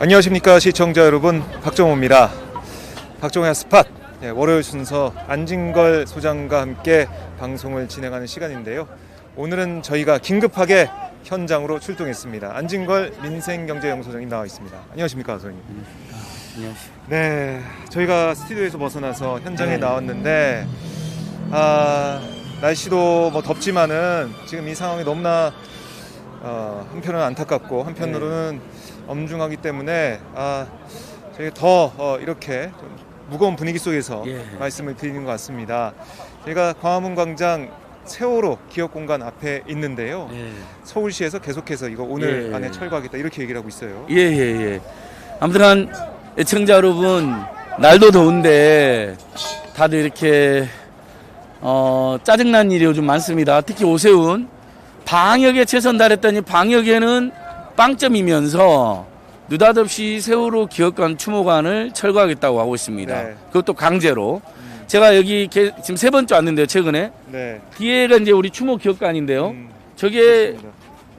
안녕하십니까 시청자 여러분, 박정호입니다. 박정호의 스팟, 월요일 순서 안진걸 소장과 함께 방송을 진행하는 시간인데요. 오늘은 저희가 긴급하게 현장으로 출동했습니다. 안진걸 민생경제연구소장님 나와 있습니다. 안녕하십니까 소장님. 안녕하세요. 네, 저희가 스튜디오에서 벗어나서 현장에 나왔는데 날씨도 뭐 덥지만은 지금 이 상황이 너무나 한편으로는 안타깝고 한편으로는 엄중하기 때문에 저희가 더 이렇게 좀 무거운 분위기 속에서 말씀을 드리는 것 같습니다. 저희가 광화문 광장 세월호 기업공간 앞에 있는데요. 서울시에서 계속해서 이거 오늘 안에 철거하겠다 이렇게 얘기를 하고 있어요. 아무튼 애청자 여러분, 날도 더운데 다들 이렇게 짜증난 일이 요즘 많습니다. 특히 오세훈 방역에 최선 다했더니 방역에는 빵점이면서 느닷없이 세월호 기업관 추모관을 철거하겠다고 하고 있습니다. 네. 그것도 강제로. 제가 여기 지금 세 번째 왔는데요, 최근에. 네. 뒤에가 이제 우리 추모 기업관인데요. 저게 그렇습니다.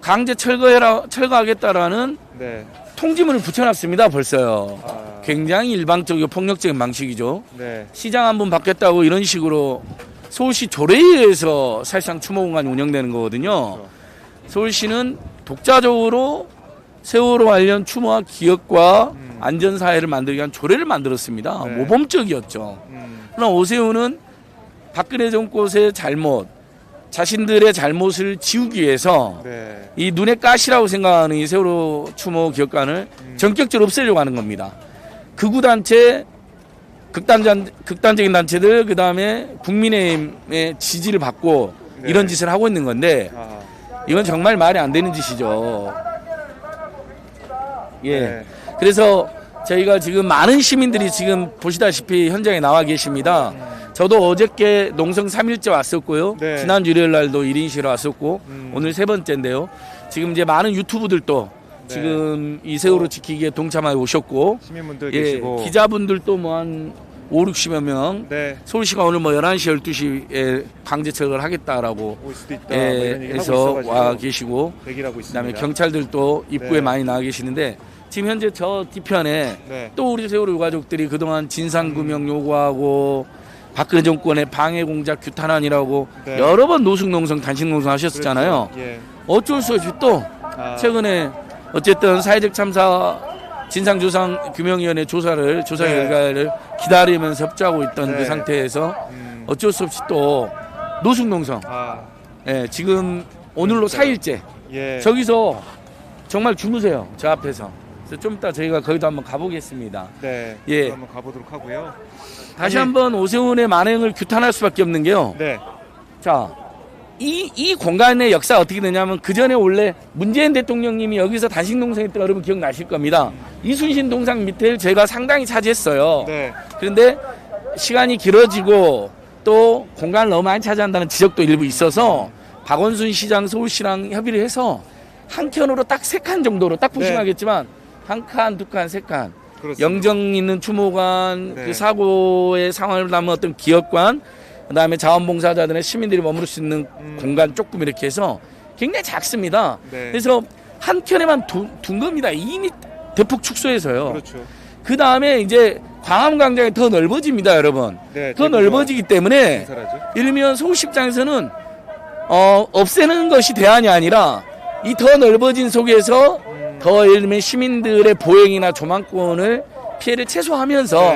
강제 철거하겠다라는 네. 통지문을 붙여놨습니다, 벌써요. 굉장히 일방적이고 폭력적인 방식이죠. 네. 시장 한번 받겠다고 이런 식으로 서울시 조례에서 사실상 추모공간이 운영되는 거거든요. 그렇죠. 서울시는 독자적으로 세월호 관련 추모와 기억과 안전사회를 만들기 위한 조례를 만들었습니다. 네. 모범적이었죠. 그러나 오세훈은 박근혜 정권의 잘못, 자신들의 잘못을 지우기 위해서 이 눈에 가시라고 생각하는 이 세월호 추모 기억관을 전격적으로 없애려고 하는 겁니다. 극우단체, 극단적인 단체들, 그 다음에 국민의힘의 지지를 받고 이런 짓을 하고 있는 건데 이건 정말 말이 안 되는 짓이죠. 그래서 저희가 지금 많은 시민들이 지금 보시다시피 현장에 나와 계십니다. 저도 어저께 농성 3일째 왔었고요. 지난주 일요일 날도 1인 시위로 왔었고 오늘 세 번째인데요. 지금 이제 많은 유튜브들도 지금 이 세월호 지키기에 동참하여 오셨고 시민분들 계시고 기자분들도 뭐 한 5, 60여 명 서울시가 오늘 뭐 11시, 12시에 강제 철거를 하겠다라고 올 수도 있다, 이런 얘기 해서 하고 있어가지고 와 계시고 대기를 하고 있습니다. 그다음에 경찰들도 입구에 많이 나와 계시는데 지금 현재 저 뒤편에 또 우리 세월호 유가족들이 그동안 진상규명 요구하고 박근혜 정권의 방해 공작 규탄안이라고 여러 번 노숙농성 단식농성 하셨었잖아요. 어쩔 수 없이 또 최근에 어쨌든 사회적 참사 진상규명위원회 조사 결과를 기다리면서 협조하고 있던 그 상태에서 어쩔 수 없이 또 노숙농성 지금 오늘로 4일째 저기서 정말 주무세요, 저 앞에서. 그래서 좀 이따 저희가 거기도 한번 가보겠습니다. 한번 가보도록 하고요. 다시 한번 오세훈의 만행을 규탄할 수밖에 없는 게요. 자, 이 공간의 역사가 어떻게 되냐면 그 전에 원래 문재인 대통령님이 여기서 단식농성했던 거 여러분 기억나실 겁니다. 이순신 동상 밑에 제가 상당히 차지했어요. 그런데 시간이 길어지고 또 공간을 너무 많이 차지한다는 지적도 일부 있어서 박원순 시장 서울시랑 협의를 해서 한 켠으로 딱 3칸 정도로 딱 보시면 알겠지만 한 칸, 두 칸, 세 칸. 영정 있는 추모관, 그 사고의 상황을 담은 어떤 기업관, 그다음에 자원봉사자들의 시민들이 머무를 수 있는 공간 조금 이렇게 해서 굉장히 작습니다. 그래서 한 켠에만 둔 겁니다. 이미 대폭 축소해서요. 그 다음에 이제 광화문 광장이 더 넓어집니다, 여러분. 더 넓어지기 때문에 일면 서울시 입장에서는 없애는 것이 대안이 아니라 이 더 넓어진 속에서 더 예를 들면 시민들의 보행이나 조망권을 피해를 최소화하면서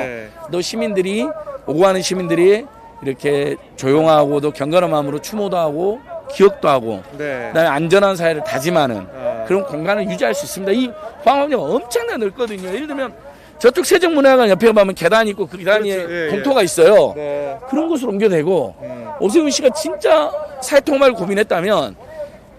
또 시민들이 오고 가는 시민들이 이렇게 조용하고도 경건한 마음으로 추모도 하고 기억도 하고 그다음에 안전한 사회를 다짐하는 그런 공간을 유지할 수 있습니다. 이 광화문이 엄청나게 넓거든요. 예를 들면 저쪽 세종문화관 옆에 가면 계단이 있고 그 계단 위에 공터가 있어요. 그런 곳으로 옮겨내고 오세훈 씨가 진짜 사회통합을 고민했다면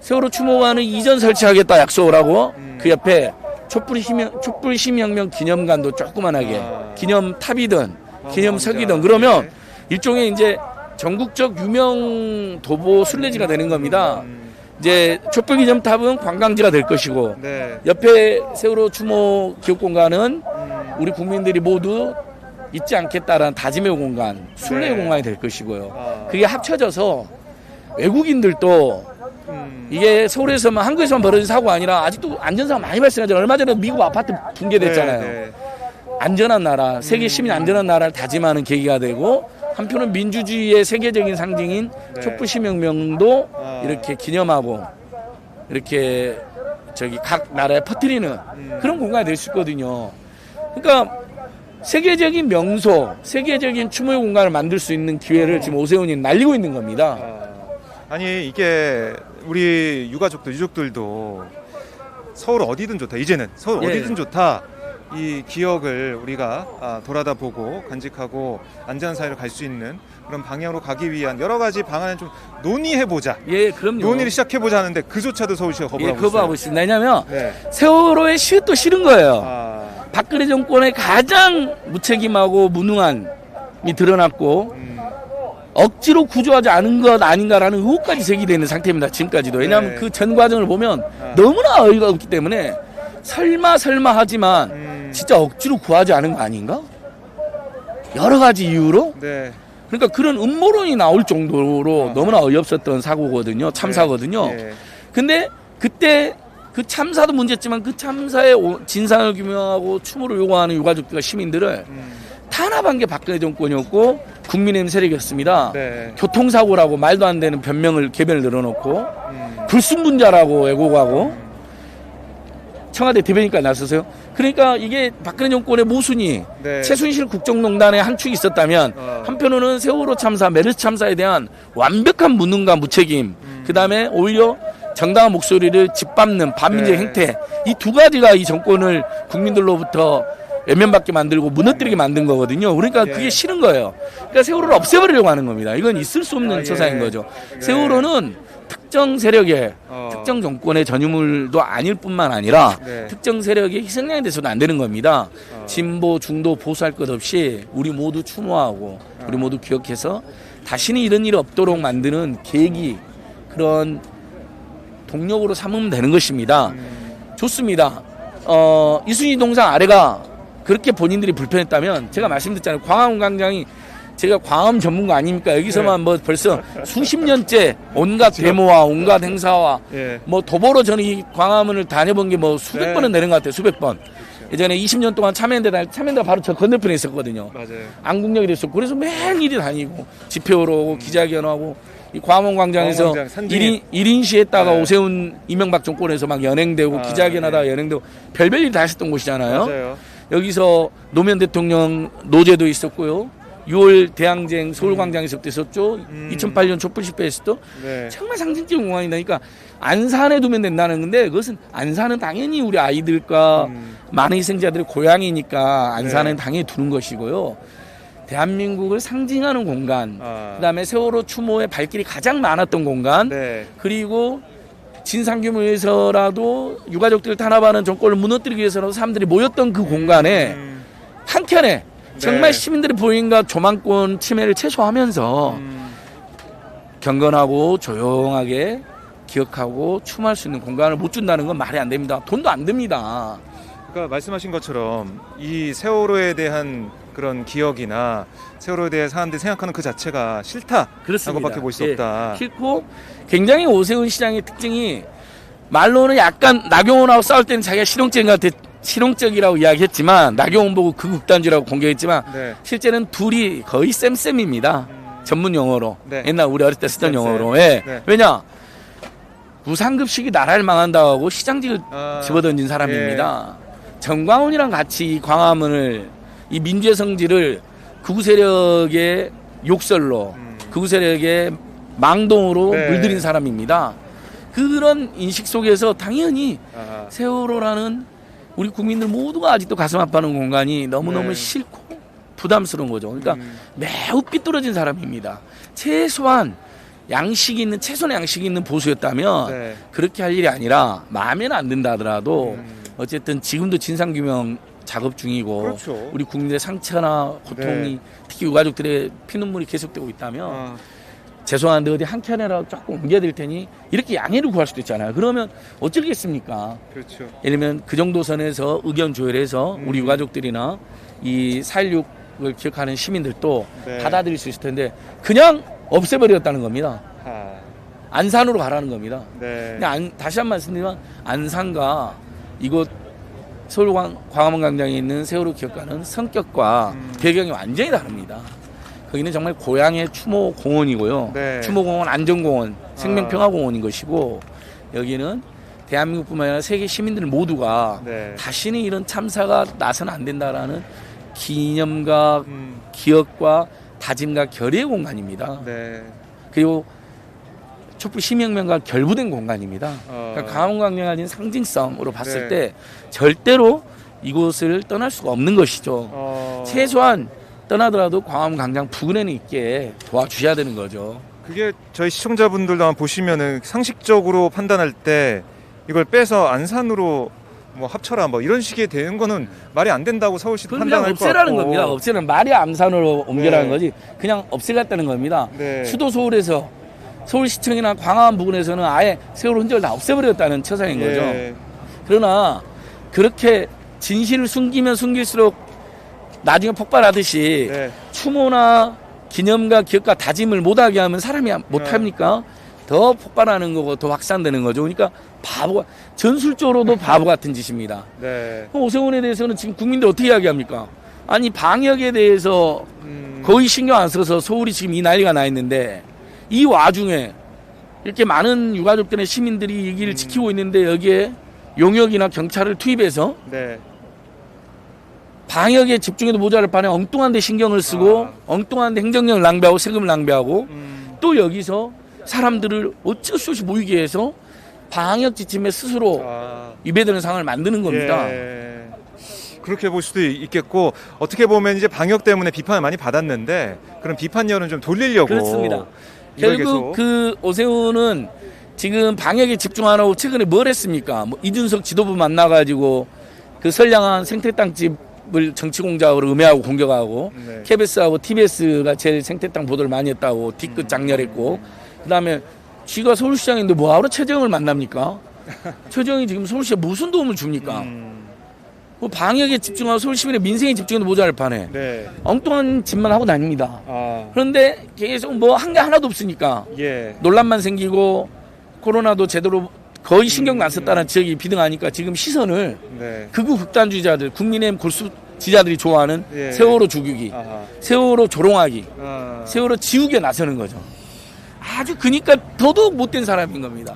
세월호 추모관을 이전 설치하겠다 약속을 하고 그 옆에 촛불 시민혁명 기념관도 조그만하게 기념탑이든 기념석이든 그러면 일종의 이제 전국적 유명 도보 순례지가 되는 겁니다. 이제 촛불 기념탑은 관광지가 될 것이고 옆에 세월호 추모 기억공간은 우리 국민들이 모두 잊지 않겠다라는 다짐의 공간, 순례의 공간이 될 것이고요. 그게 합쳐져서 외국인들도 이게 서울에서만 한국에서만 벌어진 사고가 아니라 아직도 안전사고 많이 발생하잖아요. 얼마 전에 미국 아파트 붕괴됐잖아요. 네. 안전한 나라, 세계 시민 안전한 나라를 다짐하는 계기가 되고 한편은 민주주의의 세계적인 상징인 네. 촛불시명명도 이렇게 기념하고 이렇게 각 나라에 퍼뜨리는 그런 공간이 될 수 있거든요. 그러니까 세계적인 명소, 세계적인 추모의 공간을 만들 수 있는 기회를 지금 오세훈이 날리고 있는 겁니다. 아니 이게 우리 유족들도 서울 어디든 좋다. 이제는 서울 예. 어디든 좋다. 이 기억을 우리가 돌아다 보고 간직하고 안전한 사회로 갈 수 있는 그런 방향으로 가기 위한 여러 가지 방안을 좀 논의해보자. 예, 그럼요. 논의를 시작해보자 하는데 그조차도 서울시가 거부하고 있어요. 거부하고 있습니다. 왜냐하면 네. 세월호의 시읒도 싫은 거예요. 박근혜 정권의 가장 무책임하고 무능함이 드러났고 억지로 구조하지 않은 것 아닌가라는 의혹까지 제기되는 상태입니다. 지금까지도. 왜냐하면 네. 그 전 과정을 보면 너무나 어이가 없기 때문에 설마 하지만 진짜 억지로 구하지 않은 거 아닌가? 여러 가지 이유로? 네. 그러니까 그런 음모론이 나올 정도로 너무나 어이없었던 사고거든요. 참사거든요. 네. 근데 그때 그 참사도 문제지만 그 참사의 진상을 규명하고 추모를 요구하는 유가족들과 시민들을 탄압한 게 박근혜 정권이었고 국민의힘 세력이었습니다. 네. 교통사고라고 말도 안 되는 개변을 늘어놓고 불순분자라고 왜곡하고 청와대 대변인까지 나서서요. 그러니까 이게 박근혜 정권의 모순이 네. 최순실 국정농단의 한 축이 있었다면 한편으로는 세월호 참사, 메르스 참사에 대한 완벽한 무능과 무책임, 그 다음에 오히려 정당한 목소리를 짓밟는 반민주의 네. 행태, 이 두 가지가 이 정권을 국민들로부터 외면받게 만들고 무너뜨리게 만든 거거든요. 그러니까 예. 그게 싫은 거예요. 그러니까 세월호를 없애버리려고 하는 겁니다. 이건 있을 수 없는 처사인 거죠. 네. 세월호는 특정 세력의 특정 정권의 전유물도 아닐 뿐만 아니라 네. 특정 세력의 희생양이 돼서도 안 되는 겁니다. 진보, 중도, 보수할 것 없이 우리 모두 추모하고 우리 모두 기억해서 다시는 이런 일이 없도록 만드는 계기, 그런 동력으로 삼으면 되는 것입니다. 좋습니다. 이순신 동상 아래가 그렇게 본인들이 불편했다면 제가 말씀드렸잖아요. 광화문 광장이 제가 광화문 전문가 아닙니까? 여기서만 뭐 벌써 수십 년째 온갖 데모와 온갖 행사와 뭐 도보로 저는 이 광화문을 다녀본 게 뭐 수백 번은 되는 것 같아요. 수백 번. 예전에 20년 동안 참여연대가 바로 저 건너편에 있었거든요. 맞아요. 안국역이 됐었고 그래서 매일이 다니고 집회로 오고 기자회견하고 이 광화문 광장에서 1인 시했다가 오세훈 이명박 정권에서 막 연행되고 기자회견하다가 연행되고 별별 일이 다 했었던 곳이잖아요. 맞아요. 여기서 노무현 대통령 노제도 있었고요. 6월 대항쟁 서울광장에서부터 있었죠. 2008년 촛불 집회에서도 정말 상징적인 공간이다. 그러니까 안산에 두면 된다는 건데 그것은 안산은 당연히 우리 아이들과 많은 희생자들의 고향이니까 안산은 당연히 두는 것이고요. 대한민국을 상징하는 공간, 그다음에 세월호 추모의 발길이 가장 많았던 공간, 그리고 진상규모에서라도 유가족들을 탄압하는 정권을 무너뜨리기 위해서라도 사람들이 모였던 그 공간에 한켠에 정말 시민들의 보행과 조망권 침해를 최소화하면서 경건하고 조용하게 기억하고 추모할 수 있는 공간을 못 준다는 건 말이 안 됩니다. 돈도 안 듭니다. 그러니까 말씀하신 것처럼 이 세월호에 대한 그런 기억이나 세월호에 대해 사람들이 생각하는 그 자체가 싫다라고 밖에 볼 수 없다. 싫고 굉장히 오세훈 시장의 특징이 말로는 약간 나경원하고 싸울 때는 자기가 실용적이라고 이야기했지만 나경원 보고 극단주의라고 공격했지만 실제는 둘이 거의 쌤쌤입니다. 전문 용어로. 옛날 우리 어릴 때 쓰던 용어로. 왜냐? 무상급식이 나라를 망한다고 하고 시장직을 집어던진 사람입니다. 정광훈이랑 같이 이 광화문을 이 민주의 성지를 극우 세력의 욕설로 극우 세력의 망동으로 물들인 사람입니다. 그런 인식 속에서 당연히 세월호라는 우리 국민들 모두가 아직도 가슴 아파하는 공간이 너무너무 싫고 부담스러운 거죠. 그러니까 매우 삐뚤어진 사람입니다. 최소한의 양식이 있는 보수였다면 그렇게 할 일이 아니라 마음에는 안 든다 하더라도 어쨌든 지금도 진상규명 작업 중이고 우리 국민의 상처나 고통이 특히 유가족들의 피눈물이 계속되고 있다면 죄송한데 어디 한켠에라도 조금 옮겨야 될 테니 이렇게 양해를 구할 수도 있잖아요. 그러면 어쩌겠습니까? 예를 들면 그 정도 선에서 의견 조율해서 우리 유가족들이나 이 4.16을 기억하는 시민들도 받아들일 수 있을 텐데 그냥 없애버렸다는 겁니다. 안산으로 가라는 겁니다. 네. 근데 다시 한 번 말씀드리면 안산과 이곳 서울광화문광장에 있는 세월호 기억관은 성격과 배경이 완전히 다릅니다. 거기는 정말 고향의 추모공원이고요. 네. 추모공원, 안전공원, 생명평화공원인 것이고 여기는 대한민국뿐만 아니라 세계 시민들 모두가 네. 다시는 이런 참사가 나서는 안 된다라는 기념과 기억과 다짐과 결의의 공간입니다. 네. 그리고 촛불 시민혁명과 결부된 공간입니다. 그러니까 광화문광장이 가진 상징성으로 봤을 네. 때 절대로 이곳을 떠날 수가 없는 것이죠. 최소한 떠나더라도 광화문광장 부근에는 있게 도와주셔야 되는 거죠. 그게 저희 시청자분들도 한번 보시면은 상식적으로 판단할 때 이걸 빼서 안산으로 뭐 합쳐라 뭐 이런 식이 되는 거는 말이 안 된다고 서울시도 그건 그냥 판단할 것 없애라는 같고. 겁니다. 없애는 말이 암산으로 옮겨라는 네. 거지. 그냥 없애겠다는 겁니다. 네. 수도 서울에서 서울시청이나 광화문 부근에서는 아예 세월호 흔적을 다 없애버렸다는 처상인 거죠. 예. 그러나 그렇게 진실을 숨기면 숨길수록 나중에 폭발하듯이 네. 추모나 기념과 기억과 다짐을 못하게 하면 사람이 못합니까? 더 폭발하는 거고 더 확산되는 거죠. 그러니까 전술적으로도 바보 같은 짓입니다. 네. 그럼 오세훈에 대해서는 지금 국민들 어떻게 이야기합니까? 아니 방역에 대해서 거의 신경 안 써서 서울이 지금 이 난리가 나 있는데 이 와중에 이렇게 많은 유가족들의 시민들이 이 길을 지키고 있는데 여기에 용역이나 경찰을 투입해서 네. 방역에 집중해도 모자랄 판에 엉뚱한 데 신경을 쓰고 엉뚱한 데 행정력을 낭비하고 세금을 낭비하고 또 여기서 사람들을 어쩔 수 없이 모이게 해서 방역 지침에 스스로 위배되는 상황을 만드는 겁니다. 예. 그렇게 볼 수도 있겠고 어떻게 보면 이제 방역 때문에 비판을 많이 받았는데 그런 비판열은 좀 돌리려고 그렇습니다. 이걸 결국 계속. 그 오세훈은 지금 방역에 집중 안 하고 최근에 뭘 했습니까? 뭐 이준석 지도부 만나가지고 그 선량한 생태땅 집을 정치공작으로 음해하고 공격하고 네. KBS하고 TBS가 제일 생태땅 보도를 많이 했다고 뒤끝 장렬했고 그다음에 쥐가 서울시장인데 뭐하러 최재형을 만납니까? 최재형이 지금 서울시에 무슨 도움을 줍니까? 뭐 방역에 집중하고 서울 시민의 민생에 집중해도 모자랄 판에 네. 엉뚱한 짓만 하고 다닙니다. 아. 그런데 계속 뭐 한 게 하나도 없으니까 예. 논란만 생기고 코로나도 제대로 거의 신경도 안 썼다는 지역이 비등하니까 지금 시선을 네. 극우 극단주의자들 국민의힘 골수 지자들이 좋아하는 예. 세월호 죽이기, 아하. 세월호 조롱하기, 아. 세월호 지우개 나서는 거죠. 아주 그니까 더더욱 못된 사람인 겁니다.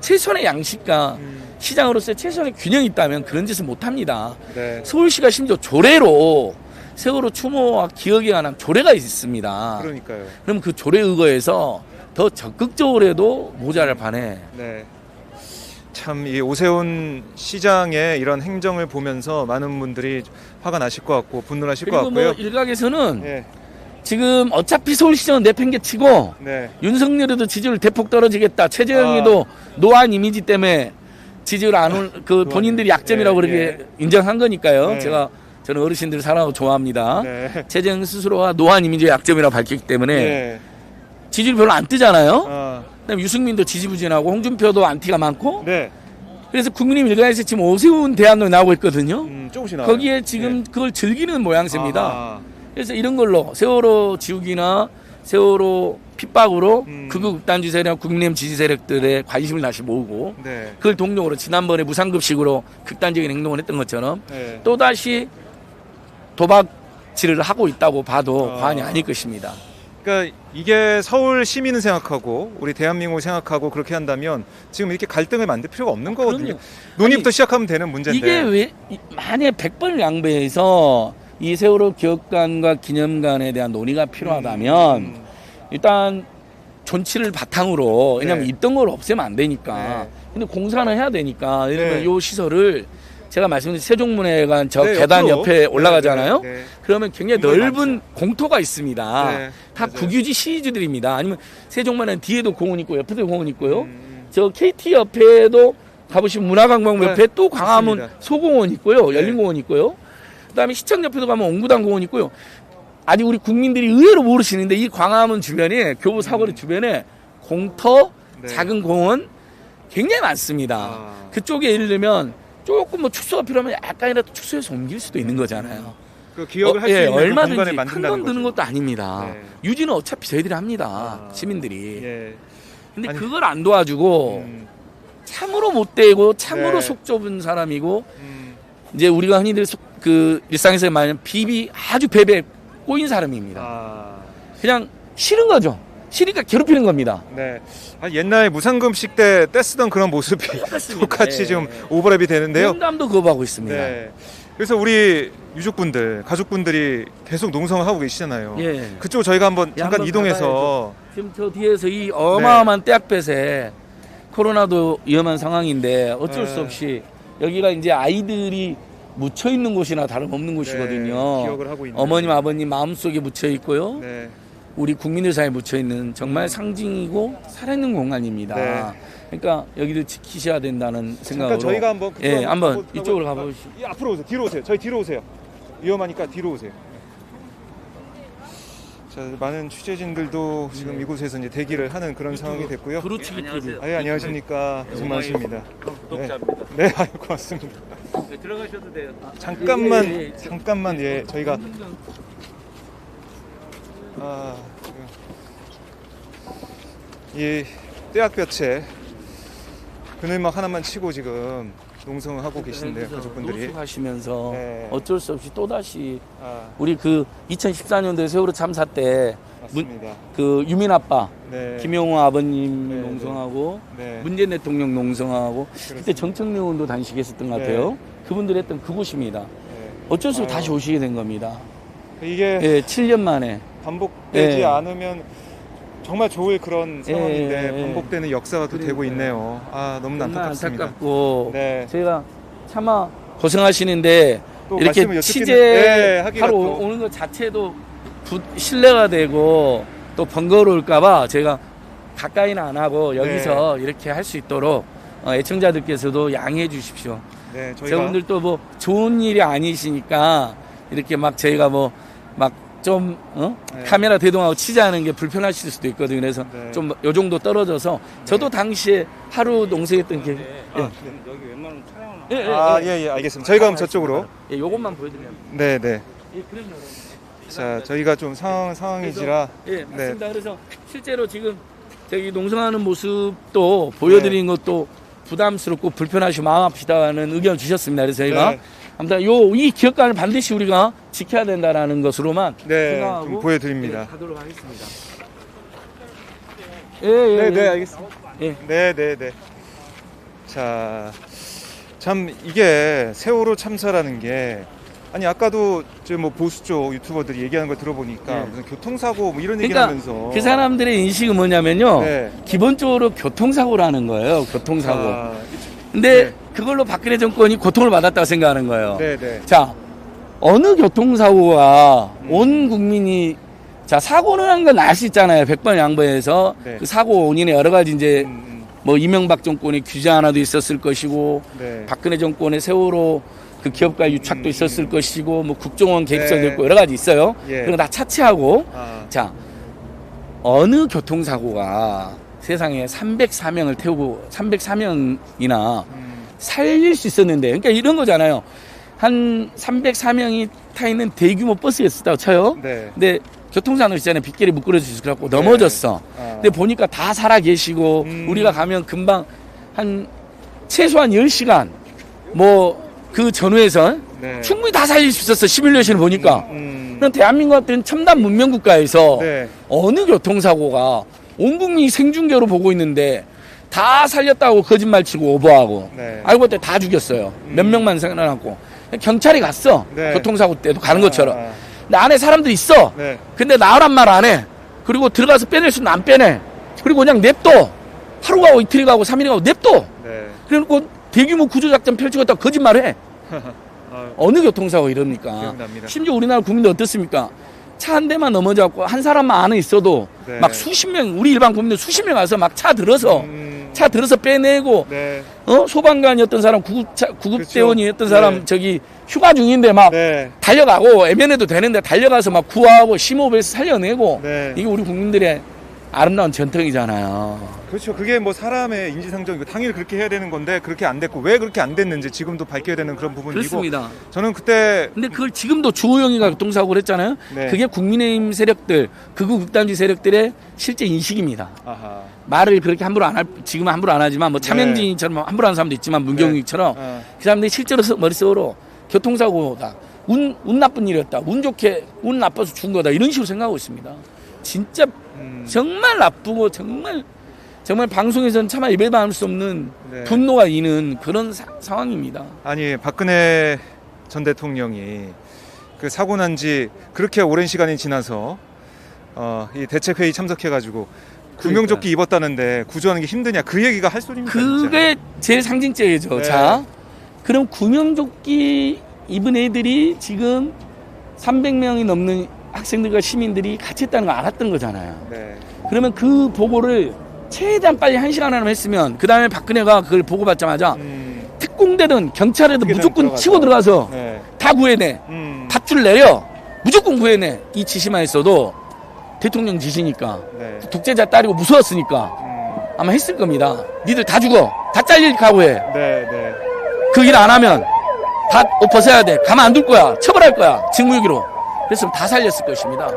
최소한의 양식과 시장으로서의 최소한의 균형이 있다면 그런 짓을 못합니다. 네. 서울시가 심지어 조례로 세월호 추모와 기억에 관한 조례가 있습니다. 그러니까요. 그럼 그 조례 의거에서 더 적극적으로 해도 모자랄 판에 네. 참 이 오세훈 시장의 이런 행정을 보면서 많은 분들이 화가 나실 것 같고 분노하실 것 그리고 같고요. 뭐 일각에서는 예. 지금 어차피 서울시장은 내팽개치고 네. 윤석열에도 지지율 대폭 떨어지겠다. 최재형이도 노안 이미지 때문에 지지율 안 올 그 본인들이 약점이라고 예, 그렇게 인정한 거니까요. 네. 저는 어르신들 사랑하고 좋아합니다. 네. 최재형 스스로가 노안 이미지의 약점이라고 밝혔기 때문에 예. 지지율 별로 안 뜨잖아요. 아. 그다음에 유승민도 지지부진하고 홍준표도 안티가 많고 네. 그래서 국민의힘 일각에서 지금 오세훈 대안론이 나오고 있거든요. 조금씩 나와요. 거기에 지금 그걸 즐기는 모양새입니다. 아하. 그래서 이런 걸로 세월호 지우기나 세월호 핍박으로 극우 극단주의 세력, 국민의힘 지지 세력들의 관심을 다시 모으고 네. 그걸 동력으로 지난번에 무상급식으로 극단적인 행동을 했던 것처럼 네. 또다시 도박질을 하고 있다고 봐도 과언이 아닐 것입니다. 그러니까 이게 서울 시민을 생각하고 우리 대한민국을 생각하고 그렇게 한다면 지금 이렇게 갈등을 만들 필요가 없는 거거든요. 그럼요. 논의부터 아니, 시작하면 되는 문제인데. 이게 왜 만약에 100번을 양보해서 이 세월호 기억관과 기념관에 대한 논의가 필요하다면 일단 존치를 바탕으로 왜냐하면 네. 있던 걸 없애면 안 되니까 네. 근데 공사는 해야 되니까 예를 들면 네. 요 시설을 제가 말씀드린 세종문화회관 저 네, 계단 옆으로. 옆에 올라가잖아요. 네, 네. 그러면 굉장히 공간이 넓은 공터가 있습니다. 네, 다 맞아요. 국유지 시위지들입니다. 아니면 세종문화회관 뒤에도 공원 있고 옆에도 공원 있고요. 저 KT 옆에도 가보시면 문화관광부 네, 옆에 또 광화문 맞습니다. 소공원 있고요. 네. 열린공원 있고요. 그다음에 시청 옆에도 가면 옹구당 공원 있고요. 아직 우리 국민들이 의외로 모르시는데 이 광화문 주변에 교부 사거리 주변에 공터, 네. 작은 공원 굉장히 많습니다. 아. 그쪽에 예를 들면 조금 뭐 축소가 필요하면 약간이라도 축소해서 옮길 수도 있는 거잖아요. 그 기억을 할 수 예, 있는 그 얼마든지 공간을 큰 만든다는 돈 드는 거죠. 것도 아닙니다. 네. 유지는 어차피 저희들이 합니다. 시민들이. 예. 근데 아니, 그걸 안 도와주고 참으로 못되고 참으로 네. 속 좁은 사람이고 이제 우리가 흔히들 그 일상에서 말하는 비비 아주 베베 꼬인 사람입니다. 아, 그냥 싫은 거죠. 싫으니까 괴롭히는 겁니다. 네. 옛날 무상급식 때 떼쓰던 그런 모습이 똑같이 예. 지금 오버랩이 되는데요. 영감도 거부하고 있습니다. 네. 그래서 우리 유족분들, 가족분들이 계속 농성을 하고 계시잖아요. 예. 그쪽 저희가 한번 예, 잠깐 한번 이동해서 지금 저 뒤에서 이 어마어마한 떼약볕에 코로나도 위험한 상황인데 어쩔 수 네. 없이 여기가 이제 아이들이 묻혀 있는 곳이나 다름없는 곳이거든요. 기억을 하고 있는. 어머님, 아버님 마음속에 묻혀 있고요. 네. 우리 국민들 사이에 묻혀 있는 정말 상징이고 살아있는 공간입니다. 네. 그러니까 여기를 지키셔야 된다는 생각으로. 잠깐 저희가 한번 그쪽 예, 한번 가보- 이쪽으로 가보- 가보시죠. 앞으로 오세요. 뒤로 오세요. 저희 뒤로 오세요. 위험하니까 뒤로 오세요. 자, 많은 취재진들도 지금 이곳에서 이제 대기를 하는 그런 상황이 됐고요. 두루치기 TV. 아, 예, 안녕하십니까. 고맙습니다. 구독자입니다. 네, 아유, 고맙습니다. 네, 들어가셔도 돼요. 잠깐만, 예, 예, 예. 잠깐만, 예, 저희가 지금 이 떼약볕에 그늘막 하나만 치고 지금 농성을 하고 계신데요, 가족분들이. 노숙하시면서 네. 어쩔 수 없이 또 다시 아, 우리 그 2014년도에 세월호 참사 때 맞습니다. 그 유민 아빠 네. 김용호 아버님 네, 농성하고 네. 문재인 대통령 농성하고 그때 그렇습니다. 정청래원도 단식했었던 것 네. 같아요. 그분들이 했던 그곳입니다. 네. 어쩔 수 없이 아유. 다시 오시게 된 겁니다. 이게 예, 7년 만에. 반복되지 예. 않으면 정말 좋을 그런 상황인데 예, 예. 반복되는 역사가 또 되고 그러니까요. 있네요. 아, 너무나 정말 안타깝습니다. 안타깝고 네. 저희가 차마 고생하시는데 또 이렇게 말씀을 여쭙기는- 네, 취재하러 하기가 또- 오는 것 자체도 신뢰가 되고 또 번거로울까봐 제가 가까이는 안 하고 여기서 이렇게 할 수 있도록 애청자들께서도 양해해 주십시오. 네, 저희가 저분들도 뭐 좋은 일이 아니시니까 이렇게 막 저희가 뭐 막 좀 네. 카메라 대동하고 취재하는 게 불편하실 수도 있거든요. 그래서 네. 좀 요 정도 떨어져서 저도 당시에 하루 농성했던 게 여기 웬만하면 촬영을 예, 알겠습니다. 저희가 그럼 저쪽으로. 예, 요것만 보여드리면 네, 네. 예, 그럼요. 자, 저희가 좀 상황이지라. 예, 맞습니다. 그래서 실제로 지금 저기 농성하는 모습도 보여드리는 것도 부담스럽고 불편하시고 마음 아프시다는 의견을 주셨습니다. 그래서 저희가 네. 아무튼 이 기업관을 반드시 우리가 지켜야 된다라는 것으로만 네, 생각하고 좀 보여드립니다. 예, 가도록 하겠습니다. 예, 네, 알겠습니다. 예. 네, 네, 네. 자, 참 이게 세월호 참사라는 게 아니 아까도 저 뭐 보수 쪽 유튜버들이 얘기하는 걸 들어보니까 네. 무슨 교통사고 뭐 이런 얘기 그러니까 하면서 그 사람들의 인식은 뭐냐면요. 네. 기본적으로 교통사고라는 거예요. 교통사고. 아, 근데 네. 그걸로 박근혜 정권이 고통을 받았다고 생각하는 거예요. 네, 네. 자, 어느 교통사고가 온 국민이 자, 사고를 한 건 알 수 있잖아요. 100번 양보해서 네. 그 사고 원인에 여러 가지 이제 음, 뭐 이명박 정권의 규제 하나도 있었을 것이고 네. 박근혜 정권의 세월호 그 기업가 유착도 있었을 것이고 뭐 국정원 개입설도 네. 있고 여러 가지 있어요. 예. 그런 거 다 차치하고 아, 자, 어느 교통사고가 세상에 304명을 태우고 304명이나 살릴 수 있었는데 그러니까 이런 거잖아요. 한 304명이 타 있는 대규모 버스였다고 쳐요. 네. 근데 교통사고 있잖아요. 빗길에 미끄러져서 그래갖고 넘어졌어. 아. 근데 보니까 다 살아 계시고 우리가 가면 금방 한 최소한 10시간 뭐 그 전후에서 네. 충분히 다 살릴 수 있었어. 11년신을 보니까. 음, 그럼 대한민국 같은 첨단 문명 국가에서 네. 어느 교통사고가 온 국민이 생중계로 보고 있는데 다 살렸다고 거짓말 치고 오버하고 네. 알고 봤더니 다 죽였어요. 몇 명만 생각나고 경찰이 갔어. 네. 교통사고 때도 가는 것처럼. 아, 근데 안에 사람들이 있어. 네. 근데 나오란 말 안 해. 그리고 들어가서 빼낼 수는 안 빼내. 그리고 그냥 냅둬. 하루 가고 이틀이 가고 3일이 가고 냅둬. 네. 그래놓고 대규모 구조작전 펼치고 있다고 거짓말해. 아, 어느 교통사고 이럽니까? 기억납니다. 심지어 우리나라 국민들 어떻습니까? 차 한 대만 넘어져갖고 한 사람만 안에 있어도 네. 막 수십 명, 우리 일반 국민들 수십 명 와서 막 차 들어서 차 들어서 빼내고 네. 소방관이었던 사람, 구급대원이었던 사람 네. 저기 휴가 중인데 막 네. 달려가고 애면해도 되는데 달려가서 막 구하고 심호흡해서 살려내고 네. 이게 우리 국민들의 아름다운 전통이잖아요. 그렇죠. 그게 뭐 사람의 인지상정이고 당연히 그렇게 해야 되는 건데 그렇게 안 됐고 왜 그렇게 안 됐는지 지금도 밝혀야 되는 그런 부분이고. 그렇습니다. 저는 그때 근데 그걸 지금도 주호영이가 교통사고를 했잖아요. 네. 그게 국민의힘 세력들, 극우 극단주의 세력들의 실제 인식입니다. 아하. 말을 그렇게 함부로 안 할, 지금은 함부로 안 하지만 뭐 참영진처럼 함부로 하는 사람도 있지만 문경욱처럼 그 사람들이 실제로 머릿속으로 교통사고다. 운 나쁜 일이었다. 운 좋게, 운 나빠서 죽은 거다. 이런 식으로 생각하고 있습니다. 진짜 정말 나쁘고 정말 방송에서는 차마 예배받을 수 없는 네. 분노가 이는 그런 상황입니다. 아니 박근혜 전 대통령이 그 사고 난 지 그렇게 오랜 시간이 지나서 이 대책회의 참석해가지고 구명조끼 입었다는데 구조하는 게 힘드냐 그 얘기가 할 소리입니까? 그게 제일 상징적이죠. 네. 자, 그럼 구명조끼 입은 애들이 지금 300명이 넘는 학생들과 시민들이 같이 했다는 걸 알았던 거잖아요. 네. 그러면 그 보고를 최대한 빨리 1시간 안에 했으면 그 다음에 박근혜가 그걸 보고받자마자 특공대든 경찰에도 무조건 치고 들어가서 네. 다 구해내. 밧줄 내려. 무조건 구해내. 이 지시만 했어도 대통령 지시니까 네. 독재자 딸이고 무서웠으니까 아마 했을 겁니다. 니들 다 죽어. 다 잘릴 각오해. 네, 네. 그 일 안 하면 다 옷 벗어야 돼. 가만 안 둘 거야. 처벌할 거야. 직무유기로. 그래서 다 살렸을 것입니다.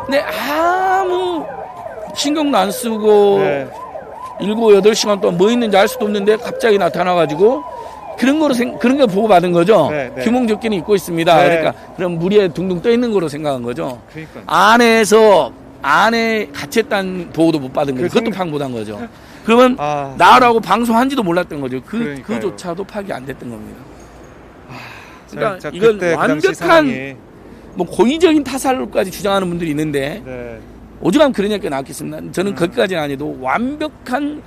근데 아무 신경도 안 쓰고 네. 7, 8시간 동안 뭐 있는지 알 수도 없는데 갑자기 나타나가지고 그런 거 보고 받은 거죠. 네, 네. 규몽조끼는 입고 있습니다. 네. 그러니까 그럼 무리에 둥둥 떠 있는 거로 생각한 거죠. 그러니까. 안에 같이 했다는 보호도 못 받은 거죠. 그 그것도 파악 못한 거죠. 그러면 아. 나라고 방송한지도 몰랐던 거죠. 그러니까요. 그조차도 파악이 안 됐던 겁니다. 그러니까 자, 이건 그때 그 당시 완벽한 상황이 뭐 고의적인 타살로까지 주장하는 분들이 있는데 네. 오죽하면 그런 얘기가 나왔겠습니다. 저는 거기까지는 아니도 완벽한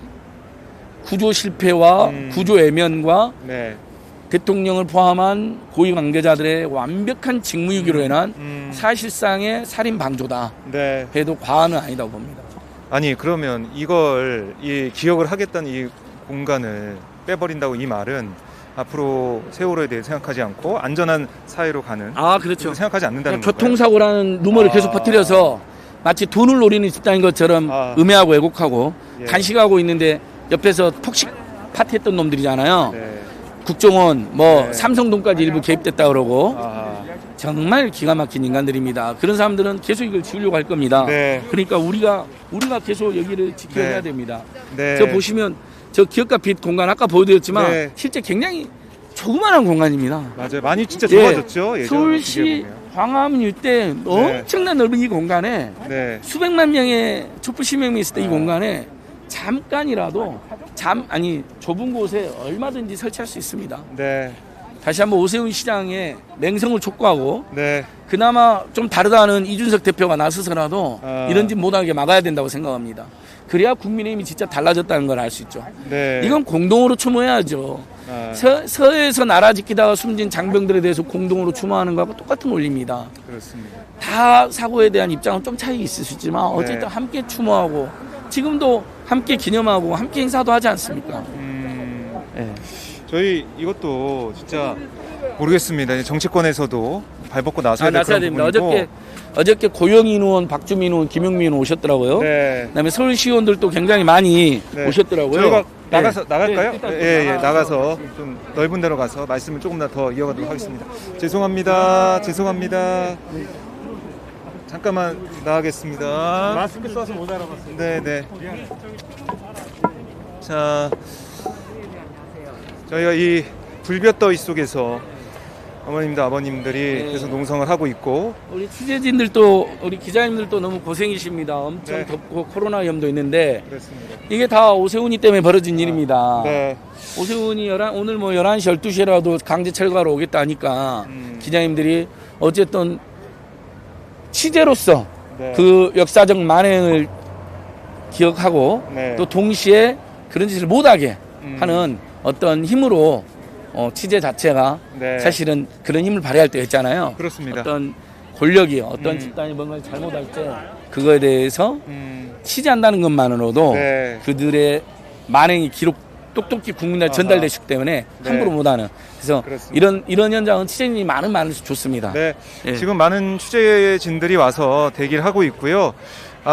구조 실패와 구조 애면과 네. 대통령을 포함한 고위 관계자들의 완벽한 직무유기로 인한 사실상의 살인 방조다 네. 해도 과언은 아니다고 봅니다. 아니 그러면 이걸 이 기억을 하겠다는 이 공간을 빼버린다고 이 말은 앞으로 세월호에 대해 생각하지 않고 안전한 사회로 가는 그렇죠. 생각하지 않는다는 건가요? 교통사고라는 루머를 계속 퍼뜨려서 마치 돈을 노리는 집단인 것처럼 음해하고 왜곡하고 예. 단식하고 있는데 옆에서 폭식 파티했던 놈들이잖아요. 네. 국정원 뭐 네. 삼성동까지 일부 개입됐다 그러고 아, 정말 기가 막힌 인간들입니다. 그런 사람들은 계속 이걸 지우려고 할 겁니다. 네. 그러니까 우리가 계속 여기를 지켜야 네. 됩니다. 네. 저 보시면 저 기업가 빛 공간 아까 보여드렸지만 네. 실제 굉장히 조그마한 공간입니다. 맞아요. 많이 진짜 예. 좋아졌죠. 예전 서울시 비교해보면. 광화문 일대 엄청난 넓은 이 공간에 네. 수백만 명의 촛불 시민이 있을 때 이 공간에 잠깐이라도 좁은 곳에 얼마든지 설치할 수 있습니다. 네. 다시 한번 오세훈 시장의 맹성을 촉구하고 네. 그나마 좀 다르다는 이준석 대표가 나서서라도 이런 짓 못하게 막아야 된다고 생각합니다. 그래야 국민의힘이 진짜 달라졌다는 걸 알 수 있죠. 네. 이건 공동으로 추모해야죠. 아, 서해에서 나라 지키다가 숨진 장병들에 대해서 공동으로 추모하는 거하고 똑같은 원리입니다. 그렇습니다. 다 사고에 대한 입장은 좀 차이가 있을 수 있지만 어쨌든 네. 함께 추모하고 지금도 함께 기념하고 함께 행사도 하지 않습니까? 네. 저희 이것도 진짜 모르겠습니다. 이제 정치권에서도 발벗고 나서야 될 나서야 그런 됩니다. 부분이고. 어저께 고영인 의원, 박주민 의원, 김용민 의원 오셨더라고요. 네. 그다음에 서울시의원들도 굉장히 많이 네. 오셨더라고요. 저희가 네. 나갈까요? 네, 일단 예, 나가서 좀 넓은 데로 가서 말씀을 조금 더 이어가도록 하겠습니다. 죄송합니다. 잠깐만 나가겠습니다. 마스크 써서 못 알아봤어요. 네, 네. 자, 저희가 이 불볕더위 속에서 어머님들 아버님들이 계속 농성을 하고 있고 우리 취재진들도 우리 기자님들도 너무 고생이십니다. 엄청 네. 덥고 코로나 위험도 있는데 그렇습니다. 이게 다 오세훈이 때문에 벌어진 일입니다. 네. 오세훈이 오늘 뭐 11시 12시라도 강제 철거하러 오겠다 하니까 기자님들이 어쨌든 취재로서 네. 그 역사적 만행을 기억하고 네. 또 동시에 그런 짓을 못하게 하는 어떤 힘으로 취재 자체가 네. 사실은 그런 힘을 발휘할 때 있잖아요. 그렇습니다. 어떤 권력이 어떤 집단이 뭔가를 잘못할 때 그거에 대해서 취재한다는 것만으로도 네. 그들의 만행이 기록 똑똑히 국민에 전달되기 때문에 네. 함부로 못하는 그래서 그렇습니다. 이런 현장은 취재진이 많아서 좋습니다. 네. 예. 지금 많은 취재진들이 와서 대기를 하고 있고요.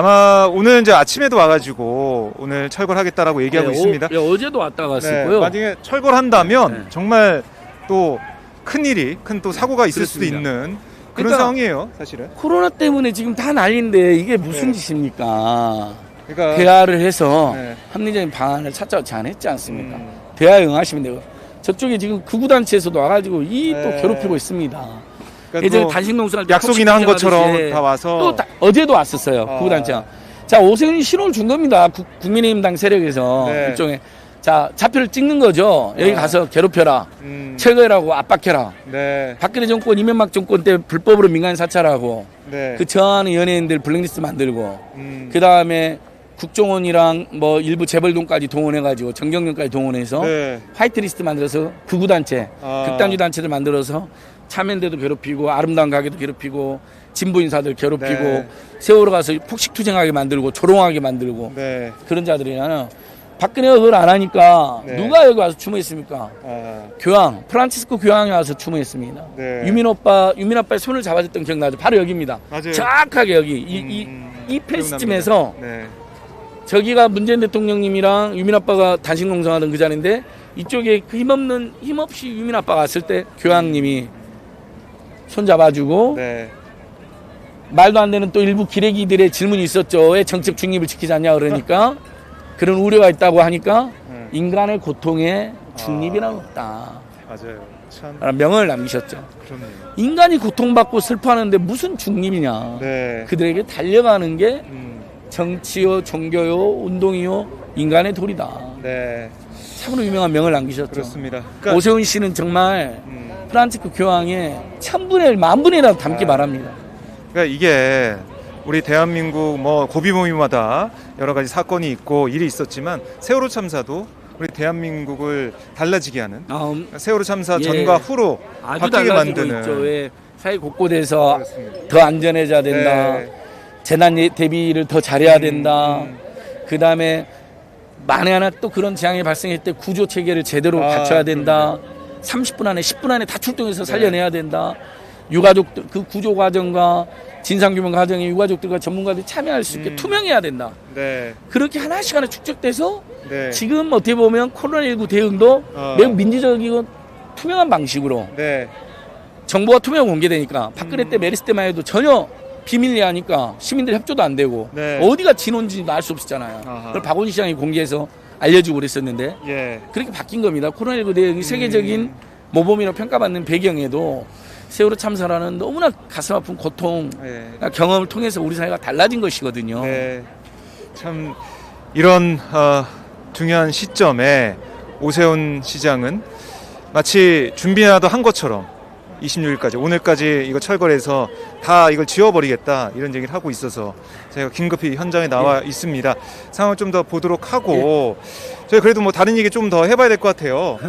아마 오늘 이제 아침에도 와가지고 오늘 철거하겠다라고 얘기하고 있습니다. 어제도 왔다 갔었고요. 만약에 철거한다면 네. 정말 또 큰 또 사고가 있을 수도 그렇습니다. 있는 그런 그러니까 상황이에요, 사실은. 코로나 때문에 지금 다 난리인데 이게 무슨 네. 짓입니까? 그러니까 대화를 해서 네. 합리적인 방안을 찾자 제안했지 않습니까? 음. 대화에 응하시면 되고 저쪽에 지금 극우단체에서도 와가지고 이 또 네. 괴롭히고 있습니다. 그러니까 예전에 또 단식농성할 때 약속이나 한 폭식 것처럼 투쟁하듯이 다 와서 또 어제도 왔었어요. 극우단체가. 자, 오세훈이 신호를 준 겁니다. 국민의힘당 세력에서 네. 일종의 자 좌표를 찍는 거죠. 여기 가서 괴롭혀라, 철거해라고 압박해라. 네. 박근혜 정권, 이명박 정권 때 불법으로 민간 사찰하고 네. 그 저항하는 연예인들 블랙리스트 만들고 그 다음에 국정원이랑 뭐 일부 재벌돈까지 동원해가지고 정경련까지 동원해서 네. 화이트리스트 만들어서 극우단체, 아. 극단주 단체들 만들어서 참여연대도 괴롭히고 아름다운 가게도 괴롭히고 진보 인사들 괴롭히고 네. 세월호 가서 폭식투쟁하게 만들고 조롱하게 만들고 네. 그런 자들이잖아요. 박근혜가 그걸 안 하니까 네. 누가 여기 와서 추모했습니까? 아. 교황, 프란치스코 교황이 와서 추모했습니다. 네. 유민 오빠의 손을 잡아줬던 기억나죠? 바로 여기입니다. 맞아요. 정확하게 여기 이 페이스쯤에서 네. 저기가 문재인 대통령님이랑 유민 아빠가 단식 농성하던 그 자리인데 이쪽에 그 힘없이 유민 아빠가 왔을 때 교황님이 손 잡아주고 네. 말도 안 되는 또 일부 기레기들의 질문이 있었죠. 왜 정책 중립을 지키지 않냐 그러니까 그런 우려가 있다고 하니까 인간의 고통에 중립이란 없다. 맞아요. 참 라는 명언을 남기셨죠. 그렇네요. 인간이 고통받고 슬퍼하는데 무슨 중립이냐. 네. 그들에게 달려가는 게 음. 정치요, 종교요, 운동이요, 인간의 도리다. 네. 참으로 유명한 명을 남기셨죠. 그렇습니다. 오세훈 씨는 정말 프란치스코 교황의 1000분의 1, 10,000분이라도 닮기 바랍니다. 그러니까 이게 우리 대한민국 뭐 고비고비마다 여러 가지 사건이 있고 일이 있었지만 세월호 참사도 우리 대한민국을 달라지게 하는 세월호 참사 예. 전과 후로 아주 바뀌게 달라지고 만드는 있죠. 왜 사회 곳곳에서 그렇습니다. 더 안전해져야 된다. 네. 재난 대비를 더 잘해야 된다. 그 다음에 만에 하나 또 그런 재앙이 발생할 때 구조 체계를 제대로 갖춰야 된다. 30분 안에 10분 안에 다 출동해서 살려내야 된다. 유가족들 그 구조 과정과 진상규명 과정에 유가족들과 전문가들이 참여할 수 있게 투명해야 된다. 네. 그렇게 하나씩 하나 축적돼서 네. 지금 어떻게 보면 코로나19 대응도 매우 민주적이고 투명한 방식으로 네. 정보가 투명 공개되니까 박근혜 때 메르스 때만 해도 전혀 비밀리에 하니까 시민들 협조도 안 되고 네. 어디가 진원지도 알 수 없었잖아요. 아하. 그걸 박원희 시장이 공개해서 알려주고 그랬었는데 예. 그렇게 바뀐 겁니다. 코로나19 대응이 세계적인 모범이라고 평가받는 배경에도 세월호 참사라는 너무나 가슴 아픈 고통 예. 경험을 통해서 우리 사회가 달라진 것이거든요. 네. 참 이런 중요한 시점에 오세훈 시장은 마치 준비라도 한 것처럼 26일까지 오늘까지 이거 철거를 해서 다 이걸 지워버리겠다 이런 얘기를 하고 있어서 제가 긴급히 현장에 나와 있습니다. 상황을 좀 더 보도록 하고 저희 그래도 뭐 다른 얘기 좀 더 해봐야 될 것 같아요.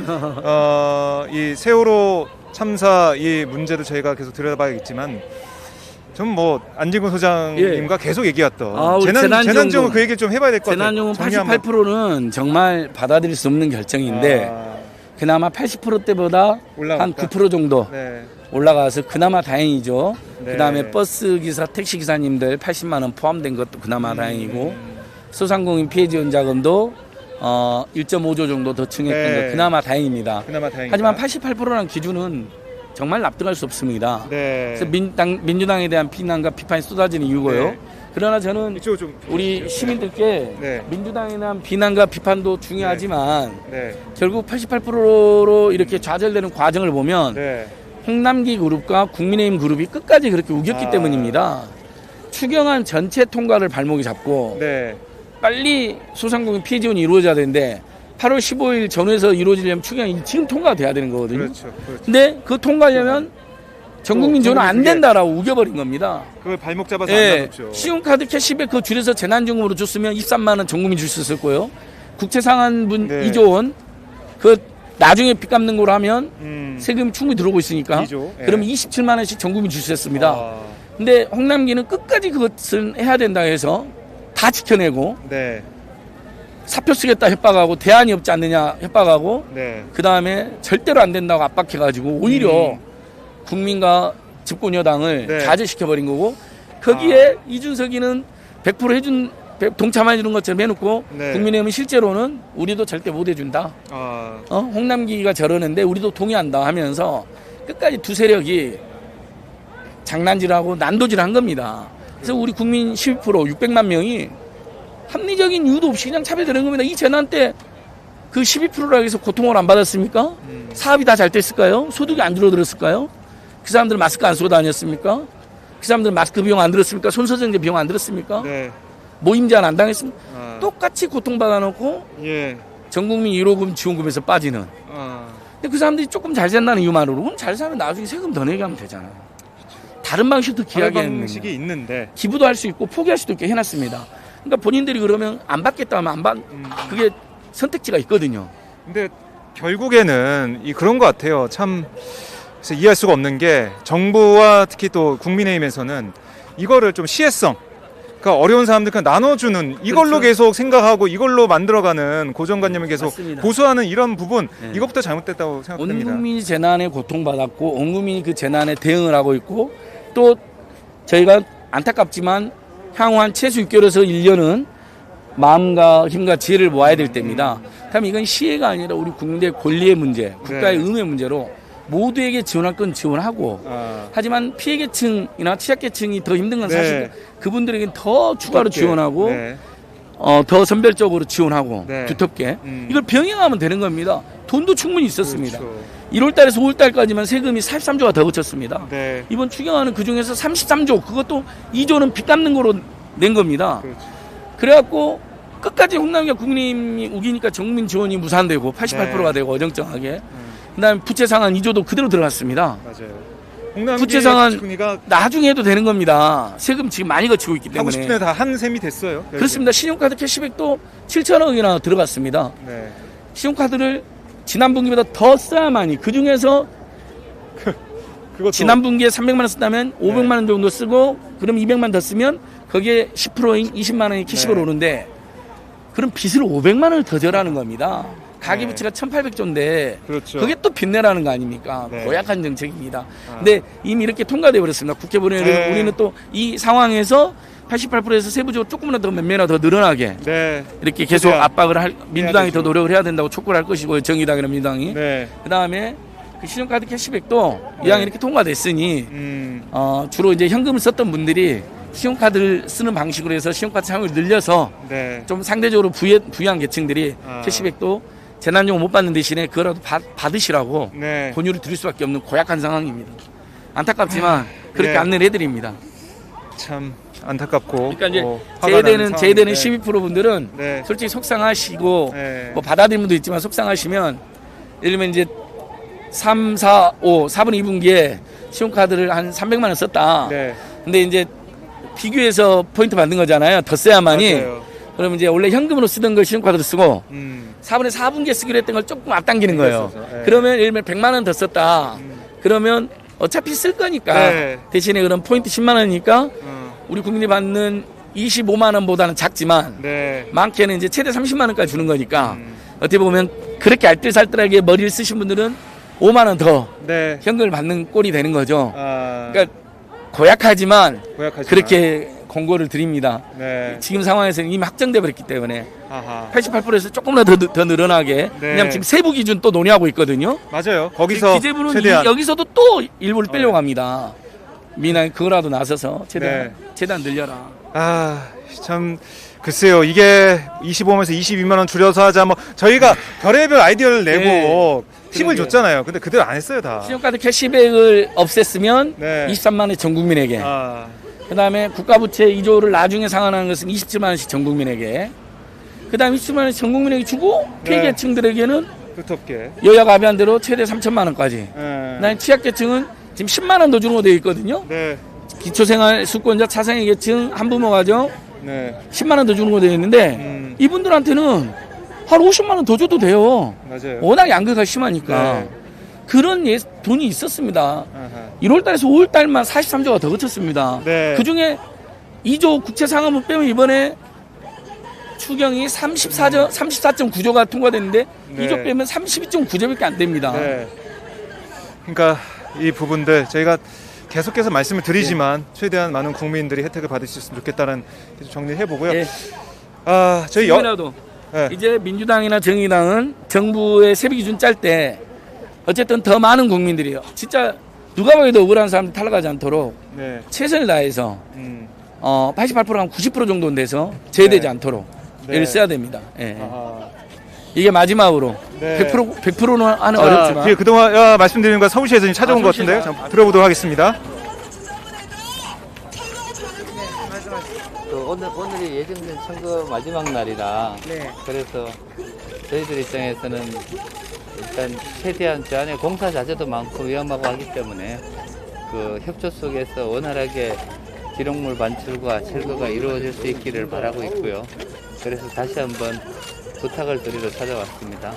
이 세월호 참사 이 문제도 저희가 계속 들여다봐야겠지만 좀 뭐 안진구 소장님과 계속 얘기했던 우리 재난지원금 그 얘기 좀 해봐야 될 것 같아요. 재난지원금 88%는 정말 받아들일 수 없는 결정인데 그나마 80%대보다 한 9% 정도 네. 올라가서 그나마 다행이죠. 네. 그다음에 버스 기사, 택시 기사님들 80만 원 포함된 것도 그나마 다행이고 소상공인 피해 지원 자금도 1.5조 정도 더 증액된 네. 것 그나마 다행입니다. 그나마 다행이다. 하지만 88%라는 기준은 정말 납득할 수 없습니다. 네. 그래서 민주당에 대한 비난과 비판이 쏟아지는 이유고요. 네. 그러나 저는 이쪽으로 좀 우리 시민들께 네. 민주당에 대한 비난과 비판도 중요하지만 네. 결국 88%로 이렇게 좌절되는 과정을 보면 네. 홍남기 그룹과 국민의힘 그룹이 끝까지 그렇게 우겼기 때문입니다. 추경안 전체 통과를 발목이 잡고 네. 빨리 소상공인 피해 지원이 이루어져야 되는데 8월 15일 전후에서 이루어지려면 추경이 지금 통과가 돼야 되는 거거든요. 그렇죠. 그렇죠. 근데 그 통과하려면 전국민 지원은 안 된다라고 우겨버린 겁니다. 그걸 발목 잡아서 예, 안 나눴죠. 신용카드 캐시백 그 줄여서 재난지원금으로 줬으면 23만 원 전국민 줄 수 있을 거예요. 국채상환분 네. 2조 원, 그 나중에 빚 갚는 거로 하면 세금이 충분히 들어오고 있으니까 2조, 예. 그러면 27만 원씩 전국민 줄 수 있습니다. 아, 근데 홍남기는 끝까지 그것을 해야 된다 해서 다 지켜내고 네. 사표 쓰겠다 협박하고 대안이 없지 않느냐 협박하고 네. 그 다음에 절대로 안 된다고 압박해가지고 오히려 국민과 집권 여당을 네. 좌절시켜버린 거고 거기에 이준석이는 100% 동참해 주는 것처럼 해놓고 네. 국민의힘은 실제로는 우리도 절대 못 해준다. 홍남기가 저러는데 우리도 동의한다 하면서 끝까지 두 세력이 장난질하고 난도질한 겁니다. 그래서 우리 국민 12% 600만 명이 합리적인 이유도 없이 그냥 차별되는 겁니다. 이 재난 때 그 12%라고 해서 고통을 안 받았습니까? 사업이 다 잘 됐을까요? 소득이 안 줄어들었을까요? 그 사람들은 마스크 안 쓰고 다녔습니까? 그 사람들은 마스크 비용 안 들었습니까? 손소독제 비용 안 들었습니까? 네. 모임 제한 안 당했습니까? 똑같이 고통받아놓고 예. 전국민 1호금 지원금에서 빠지는. 근데 그 사람들이 조금 잘 산다는 이유만으로 그럼 잘 사면 나중에 세금 더 내게 하면 되잖아요. 다른 방식도 다른 기하게 방식이 있는데 기부도 할 수 있고 포기할 수도 있게 해놨습니다. 그러니까 본인들이 그러면 안 받겠다 하면 안 받, 그게 선택지가 있거든요. 근데 결국에는 그런 것 같아요. 참 그래서 이해할 수가 없는 게 정부와 특히 또 국민의힘에서는 이거를 좀 시혜성, 그러니까 어려운 사람들 그냥 나눠주는 이걸로 그렇죠. 계속 생각하고 이걸로 만들어가는 고정관념을 계속 맞습니다. 고수하는 이런 부분 네. 이것부터 잘못됐다고 온 생각됩니다. 국민이 재난에 고통받았고 온 국민이 그 재난에 대응을 하고 있고 또 저희가 안타깝지만 향후 한 최소 6개월에서 1년은 마음과 힘과 지혜를 모아야 될 때입니다. 다음 이건 시혜가 아니라 우리 국민의 권리의 문제, 국가의 네. 의무의 문제로 모두에게 지원할 건 지원하고 하지만 피해계층이나 취약계층이 더 힘든 건 네. 사실 그분들에게는 더 추가로 두텁게. 지원하고 네. 더 선별적으로 지원하고 네. 두텁게 이걸 병행하면 되는 겁니다. 돈도 충분히 있었습니다. 그렇죠. 1월달에서 5월달까지만 세금이 43조가 더 그쳤습니다. 네. 이번 추경안은 그 중에서 33조 그것도 2조는 빚 갚는 거로 낸 겁니다. 그렇죠. 그래갖고 끝까지 홍남기가 국민이 우기니까 전국민 지원이 무산되고 88%가 네. 되고 어정쩡하게 그다음에 부채 상환 2조도 그대로 들어갔습니다. 맞아요. 홍남기 부채 상환 총리가 나중에 해도 되는 겁니다. 세금 지금 많이 거치고 있기 하고 때문에. 싶은 데 다 한 셈이 됐어요. 그렇습니다. 신용카드 캐시백도 7천억이나 들어갔습니다. 네. 신용카드를 지난 분기보다 더 써야만이 그중에서 그것도 지난 분기에 300만 원 썼다면 500만 원 정도 쓰고 그럼 200만 더 쓰면 거기에 10%인 20만 원이 캐시백으로 네. 오는데 그럼 빚을 500만 원을 더 져라는 겁니다. 가계부채가 네. 1,800조인데 그렇죠. 그게 또 빚내라는 거 아닙니까? 네. 고약한 정책입니다. 근데 이미 이렇게 통과되어 버렸습니다. 국회 보내는 네. 우리는 또 이 상황에서 88%에서 세부적으로 조금이라도 몇 명이나 더 늘어나게 네. 이렇게 계속 최대한 압박을 할 민주당이 되죠. 더 노력을 해야 된다고 촉구를 할 것이고요. 정의당이나 민주당이. 네. 그다음에 그 신용카드 캐시백도 네. 이왕 이렇게 통과됐으니 주로 이제 현금을 썼던 분들이 신용카드를 쓰는 방식으로 해서 신용카드 사용을 늘려서 네. 좀 상대적으로 부유한 계층들이 캐시백도 재난용 못 받는 대신에 그거라도 받으시라고 네. 권유를 드릴 수밖에 없는 고약한 상황입니다. 안타깝지만 그렇게 네. 안내를 해드립니다. 참 안타깝고 그러니까 이제 화가 나는 제외되는 상황인데. 12%분들은 네. 솔직히 속상하시고 네. 뭐 받아들인 분도 있지만 속상하시면 예를 들면 이제 3, 4, 5, 4분 2분기에 신용카드를 한 300만 원 썼다. 네. 근데 이제 비교해서 포인트 받는 거잖아요. 더 써야만이. 맞아요. 그러면 이제 원래 현금으로 쓰던 걸 신용카드로 쓰고 4분의 4분기에 쓰기로 했던 걸 조금 앞당기는 거예요. 네. 그러면 예를 들면 100만 원 더 썼다. 그러면 어차피 쓸 거니까 네. 대신에 그런 포인트 10만 원이니까 우리 국민이 받는 25만 원보다는 작지만 네. 많게는 이제 최대 30만 원까지 주는 거니까 어떻게 보면 그렇게 알뜰살뜰하게 머리를 쓰신 분들은 5만 원 더 네. 현금을 받는 꼴이 되는 거죠. 그러니까 고약하지만 고약하지만. 그렇게 공고를 드립니다. 네. 지금 상황에서는 이미 확정돼 버렸기 때문에 아하. 88%에서 조금이라도 더 늘어나게. 네. 왜냐하면 지금 세부 기준 또 논의하고 있거든요. 맞아요. 거기서 기재부는 최대한 여기서도 또 일부를 빼려고 합니다. 미나 그거라도 나서서 네. 최대한 늘려라. 참 글쎄요. 이게 25만에서 22만 원 줄여서 하자 뭐 저희가 별의별 아이디어를 내고 힘을 그러게요. 줬잖아요. 근데 그대로 안 했어요, 다. 신용카드 캐시백을 없앴으면 네. 23만 원 전 국민에게. 아. 그다음에 국가부채 2조를 나중에 상환하는 것은 27만 원씩 전 국민에게. 그다음에 27만 원씩 전 국민에게 주고 피해계층들에게는 두텁게. 여야가 합의한 대로 최대 3천만 원까지. 네. 그다음에 취약계층은 지금 10만 원 더 주는 거 되어 있거든요. 네. 기초생활수권자 차상위 계층 한부모 가정 네. 10만 원 더 주는 거 되어 있는데 이분들한테는 한 50만 원 더 줘도 돼요. 맞아요. 워낙 양극화가 심하니까. 네. 그런 돈이 있었습니다. 아하. 1월달에서 5월달만 43조가 더 그쳤습니다. 네. 그중에 2조 국채 상환분 빼면 이번에 추경이 34.9조가 통과됐는데 네. 2조 빼면 32.9조밖에 안 됩니다. 네. 그러니까 이 부분들 저희가 계속해서 말씀을 드리지만 최대한 많은 국민들이 혜택을 받으셨으면 좋겠다는 정리를 해보고요. 예. 저희 지금이라도 네. 이제 민주당이나 정의당은 정부의 세비 기준 짤 때 어쨌든 더 많은 국민들이요. 진짜 누가 봐도 억울한 사람들 탈락하지 않도록 네. 최선을 다해서 88%한 90% 정도는 돼서 제외되지 네. 않도록 네. 애를 써야 됩니다. 예. 아, 이게 마지막으로 네. 100%는 하는 어렵지만 뒤에 그동안 말씀드린 거 서울시에서 지금 찾아온 것 같은데요. 잠깐 들어보도록 하겠습니다. 오늘이 예정된 선거 마지막 날이라 그래서 저희들 입장에서는 일단 최대한 저 안에 공사 자재도 많고 위험하고 하기 때문에 그 협조 속에서 원활하게 기록물 반출과 철거가 이루어질 수 있기를 바라고 있고요. 그래서 다시 한번 부탁을 드리러 찾아왔습니다.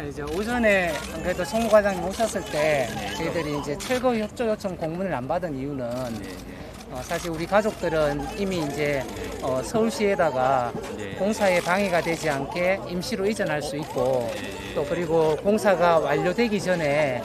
이제 오전에 안 그래도 송무 과장님 오셨을 때 저희들이 이제 철거 협조 요청 공문을 안 받은 이유는 사실 우리 가족들은 이미 이제 서울시에다가 공사에 방해가 되지 않게 임시로 이전할 수 있고 또 그리고 공사가 완료되기 전에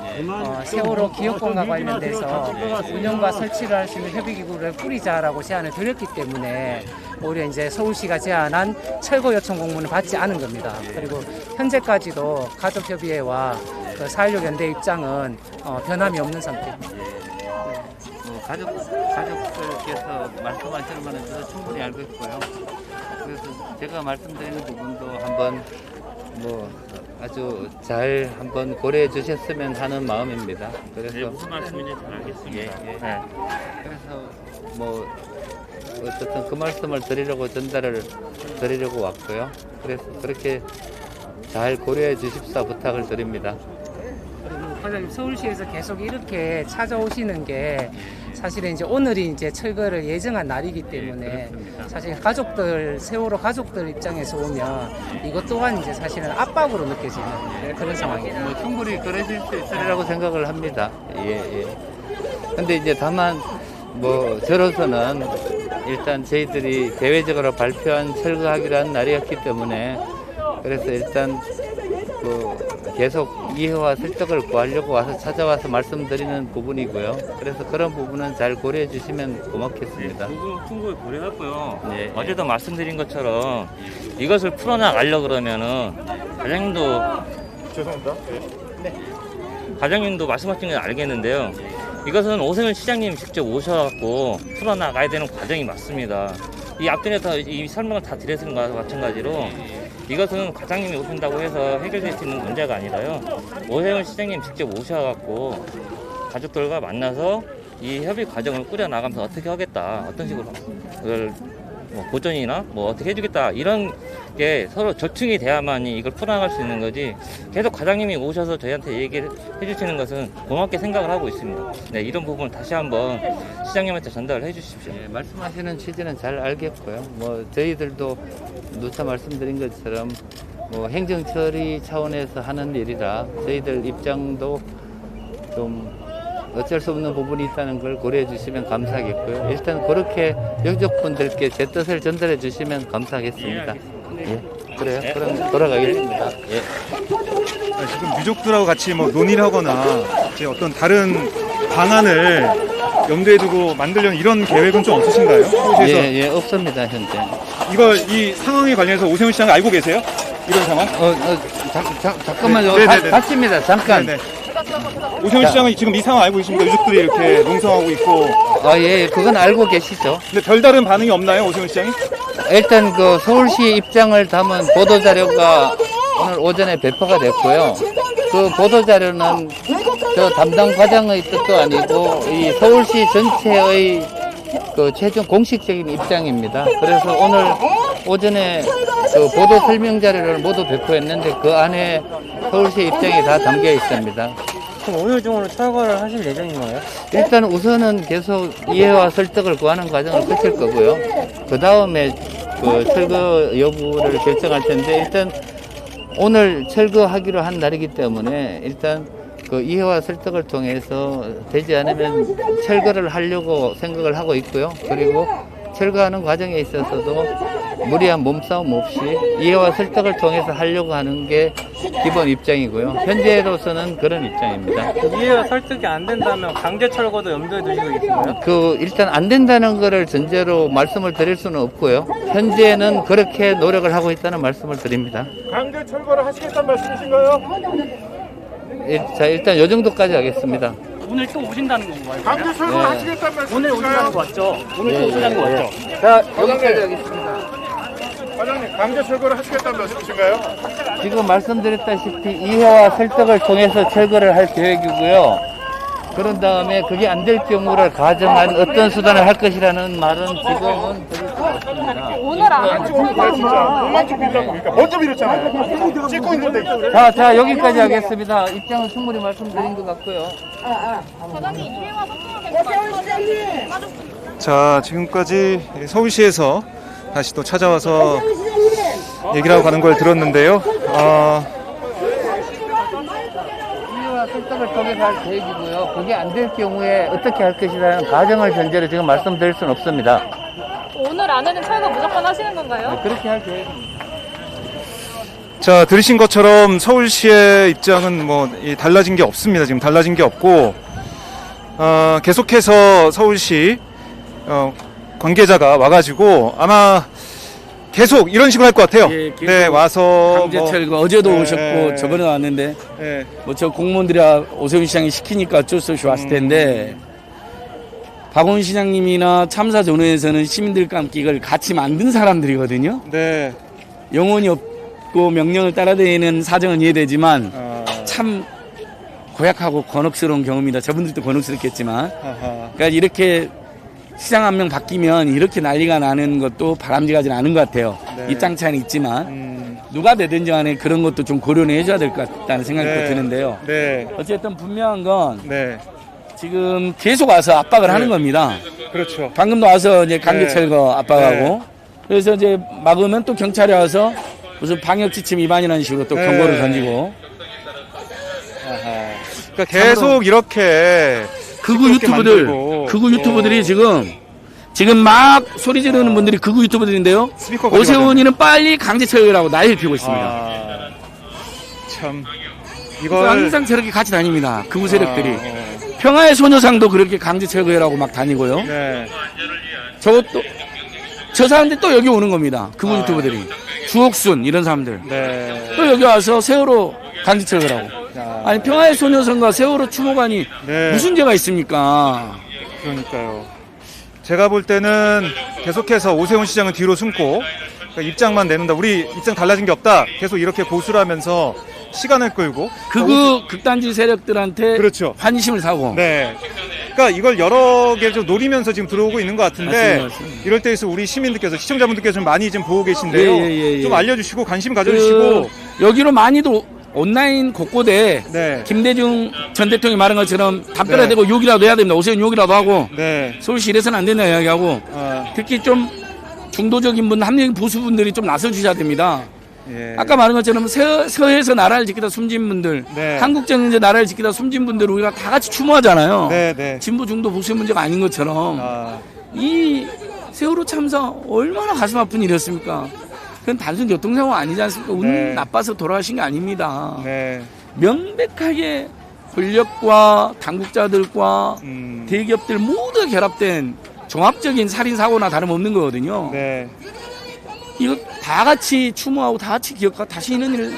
세월호 기업공과 관련돼서 운영과 설치를 할 수 있는 협의기구를 꾸리자라고 제안을 드렸기 때문에 오히려 이제 서울시가 제안한 철거 요청 공문을 받지 않은 겁니다. 그리고 현재까지도 가족협의회와 그 4.16연대 입장은 변함이 없는 상태입니다. 가족들께서 말씀하시는 거는 저도 충분히 알고 있고요. 그래서 제가 말씀드리는 부분도 한번 아주 잘 한번 고려해 주셨으면 하는 마음입니다. 그래서 무슨 말씀인지 잘 알겠습니다. 네. 그래서 어쨌든 그 말씀을 전달을 드리려고 왔고요. 그래서 그렇게 잘 고려해 주십사 부탁을 드립니다. 과장님 서울시에서 계속 이렇게 찾아오시는 게 사실은 이제 오늘이 이제 철거를 예정한 날이기 때문에 사실 세월호 가족들 입장에서 오면 이것 또한 이제 사실은 압박으로 느껴지는 그런 상황이에요. 충분히 그러실 수 있으리라고 생각을 합니다. 예. 근데 이제 다만 저로서는 일단 저희들이 대외적으로 발표한 철거하기로 한 날이었기 때문에 그래서 일단 계속 이해와 설득을 구하려고 찾아와서 말씀드리는 부분이고요. 그래서 그런 부분은 잘 고려해 주시면 고맙겠습니다. 부분 충분히 고려했고요. 네. 어제도 말씀드린 것처럼 이것을 풀어나가려고 그러면은 과장님도 죄송합니다. 과장님도 말씀하신 건 알겠는데요. 이것은 오세훈 시장님 직접 오셔갖고 풀어나가야 되는 과정이 맞습니다. 이 앞전에 이 설명을 다 드렸는 것과 마찬가지로 이것은 과장님이 오신다고 해서 해결될 수 있는 문제가 아니라요. 오세훈 시장님 직접 오셔갖고 가족들과 만나서 이 협의 과정을 꾸려나가면서 어떻게 하겠다, 어떤 식으로 그걸 보전이나 어떻게 해주겠다 이런 게 서로 절충이 돼야만이 이걸 풀어나갈 수 있는 거지. 계속 과장님이 오셔서 저희한테 얘기를 해주시는 것은 고맙게 생각을 하고 있습니다. 네, 이런 부분을 다시 한번 시장님한테 전달을 해주십시오. 예, 말씀하시는 취지는 잘 알겠고요. 저희들도 누차 말씀드린 것처럼 행정 처리 차원에서 하는 일이라 저희들 입장도 좀 어쩔 수 없는 부분이 있다는 걸 고려해 주시면 감사하겠고요. 일단 그렇게 유족분들께 제 뜻을 전달해 주시면 감사하겠습니다. 예, 그래요. 그럼 돌아가겠습니다. 예. 지금 유족들하고 같이 논의를 하거나 이제 어떤 다른 방안을 염두에 두고 만들려는 이런 계획은 좀 없으신가요? 서울시에서 예, 없습니다, 현재. 이 상황에 관련해서 오세훈 시장 알고 계세요? 이런 상황? 잠깐만요. 네네네. 닫습니다. 잠깐. 네네. 오세훈 시장은 지금 이 상황 알고 계십니까? 유족들이 이렇게 농성하고 있고. 예, 그건 알고 계시죠. 근데 별다른 반응이 없나요, 오세훈 시장이? 일단 서울시 입장을 담은 보도자료가 오늘 오전에 배포가 됐고요. 그 보도자료는 저 담당 과장의 뜻도 아니고 이 서울시 전체의 최종 공식적인 입장입니다. 그래서 오늘 오전에 보도 설명 자료를 모두 배포했는데 그 안에 서울시 입장이 다 담겨 있습니다. 그럼 오늘 중으로 철거를 하실 예정인가요? 일단 우선은 계속 이해와 설득을 구하는 과정을 거칠 거고요. 그 다음에 철거 여부를 결정할 텐데 일단 오늘 철거하기로 한 날이기 때문에 일단 이해와 설득을 통해서 되지 않으면 철거를 하려고 생각을 하고 있고요. 그리고 철거하는 과정에 있어서도 무리한 몸싸움 없이 이해와 설득을 통해서 하려고 하는 게 기본 입장이고요. 현재로서는 그런 입장입니다. 이해와 설득이 안 된다면 강제 철거도 염두에 두시고 계신가요? 일단 안 된다는 거를 전제로 말씀을 드릴 수는 없고요. 현재는 그렇게 노력을 하고 있다는 말씀을 드립니다. 강제 철거를 하시겠다는 말씀이신가요? 자, 일단 요 정도까지 하겠습니다. 오늘 또 오신다는 건가요? 강제 철거를 하시겠다는 말씀이신가요? 오늘 오신다는 거 맞죠? 오늘 또 오신다는 거 맞죠? 자, 여기까지 하겠습니다. 과장님, 강제 철거를 하시겠다는 말씀이신가요? 지금 말씀드렸다시피 이해와 설득을 통해서 철거를 할 계획이고요. 그런 다음에 그게 안 될 경우를 가정한 어떤 수단을 할 것이라는 말은 지금은 드릴 수가 없습니다. 오늘 안 하죠. 먼저 밀었잖아요. 찍고 있는데. 자, 여기까지 하겠습니다. 입장은 충분히 말씀드린 것 같고요. 과장님 이해와 소통하겠다는 말씀. 자, 지금까지 서울시에서 다시 또 찾아와서 얘기를 하고 가는 걸 들었는데요. 이해와 설득을 통해서 할 계획이고요. 그게 안 될 경우에 어떻게 할 것이라는 가정을 전제로 지금 말씀드릴 수는 없습니다. 오늘 안에는 철거 무조건 하시는 건가요? 그렇게 할 계획입니다. 자, 들으신 것처럼 서울시의 입장은 달라진 게 없습니다. 지금 달라진 게 없고, 계속해서 서울시 관계자가 와가지고 아마 계속 이런 식으로 할 것 같아요. 예, 계속 네, 와서 강제 철거 어제도 네. 오셨고 저번에 왔는데 네, 저 공무원들이 오세훈 시장이 시키니까 어쩔 수 없이 왔을 텐데 박원 시장님이나 참사 전후에서는 시민들과 함께 이걸 같이 만든 사람들이거든요. 네, 영혼이 없고 명령을 따라다니는 사정은 이해되지만 참 고약하고 곤혹스러운 경험이다. 저분들도 곤혹스럽겠지만 그러니까 이렇게 시장 한 명 바뀌면 이렇게 난리가 나는 것도 바람직하지는 않은 것 같아요. 네. 입장 차이는 있지만 누가 되든지 간에 그런 것도 좀 고려해 줘야 될 것 같다는 생각이 또 드는데요. 네, 어쨌든 분명한 건 네, 지금 계속 와서 압박을 하는 겁니다. 그렇죠. 방금도 와서 이제 강제 네. 철거 압박하고 네. 그래서 이제 막으면 또 경찰이 와서 무슨 방역 지침 위반이라는 식으로 또 네. 경고를 던지고 그러니까 계속 이렇게 극우 유튜버들이 지금 막 소리 지르는 분들이 극우 유튜버들인데요. 스피커까지 오세훈이는 빨리 강제 철거라고 난리를 피우고 있습니다. 참 그래서 이걸 항상 저렇게 같이 다닙니다. 극우 세력들이. 평화의 소녀상도 그렇게 강제 철거라고 막 다니고요. 네, 저것도 저 사람들 또 여기 오는 겁니다. 극우 유튜버들이. 주옥순 이런 사람들. 네, 또 여기 와서 세월호 강제 철거라고. 아니 평화의 소녀상과 세월호 추모관이 네. 무슨 죄가 있습니까? 그러니까요. 제가 볼 때는 계속해서 오세훈 시장은 뒤로 숨고 그러니까 입장만 내는다. 우리 입장 달라진 게 없다. 계속 이렇게 고수를 하면서 시간을 끌고 극우 극단지 세력들한테 그렇죠. 환심을 사고. 네. 그러니까 이걸 여러 개 좀 노리면서 지금 들어오고 있는 것 같은데 맞습니다. 이럴 때에서 우리 시민들께서 시청자분들께서 좀 많이 지금 보고 계신데요. 예. 좀 알려주시고 관심 가져주시고 여기로 많이도 온라인 곳곳에 네. 김대중 전 대통령이 말한 것처럼 담벼라 대고 욕이라도 해야 됩니다. 오세훈 욕이라도 하고 네. 서울시 이래서는 안 된다 이야기하고 특히 좀 중도적인 분, 합리적인 보수분들이 좀 나서주셔야 됩니다. 예. 아까 말한 것처럼 서해에서 나라를 지키다 숨진 분들, 네. 한국전쟁 이제 나라를 지키다 숨진 분들 우리가 다 같이 추모하잖아요. 네. 진보 중도 보수의 문제가 아닌 것처럼 이 세월호 참사 얼마나 가슴 아픈 일이었습니까? 그건 단순 교통사고 아니지 않습니까? 운 네. 나빠서 돌아가신 게 아닙니다. 네. 명백하게 권력과 당국자들과 대기업들 모두 결합된 종합적인 살인사고나 다름없는 거거든요. 네. 이거 다 같이 추모하고 다 같이 기억하고 다시 이런 일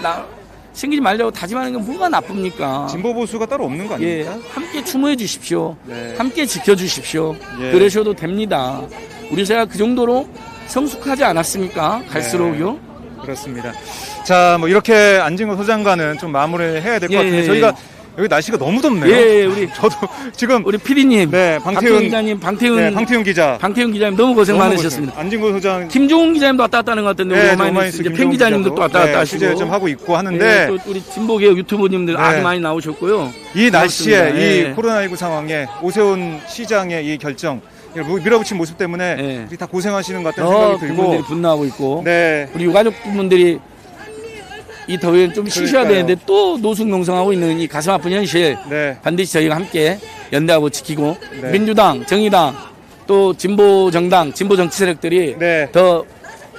생기지 말려고 다짐하는 건 뭐가 나쁩니까? 진보 보수가 따로 없는 거 예, 아닙니까? 함께 추모해 주십시오. 네. 함께 지켜주십시오. 예. 그러셔도 됩니다. 우리 사회가 그 정도로 성숙하지 않았습니까? 갈수록요. 그렇습니다. 자, 뭐 이렇게 안진걸 소장과는 좀 마무리를 해야 될 것 같은데 저희가 여기 날씨가 너무 덥네요. 예, 우리 저도 지금 우리 PD님, 네, 박태훈 기자님, 방태훈 기자, 방태훈 기자님 너무 고생 너무 많으셨습니다. 안진걸 소장, 김종훈 기자님도 왔다 갔다 하는 것 같은데 네, 우리 오마이뉴스 이제 팬 기자님도 또 왔다 갔다 하시고 취재를 좀 하고 있고 하는데 네, 또 우리 진보계열 유튜버님들 네. 아주 많이 나오셨고요. 이 날씨에 고맙습니다. 이 예. 코로나19 상황에 오세훈 시장의 이 결정 이걸 밀어붙인 모습 때문에 네. 우리 다 고생하시는 것 같다는 생각이 들고 분들이 분노하고 있고 네. 우리 유가족분들이 이 더위에 좀 쉬셔야 그러니까요. 되는데 또 노숙농성하고 있는 이 가슴 아픈 현실 네. 반드시 저희가 함께 연대하고 지키고 네. 민주당, 정의당 또 진보 정당, 진보 정치 세력들이 네. 더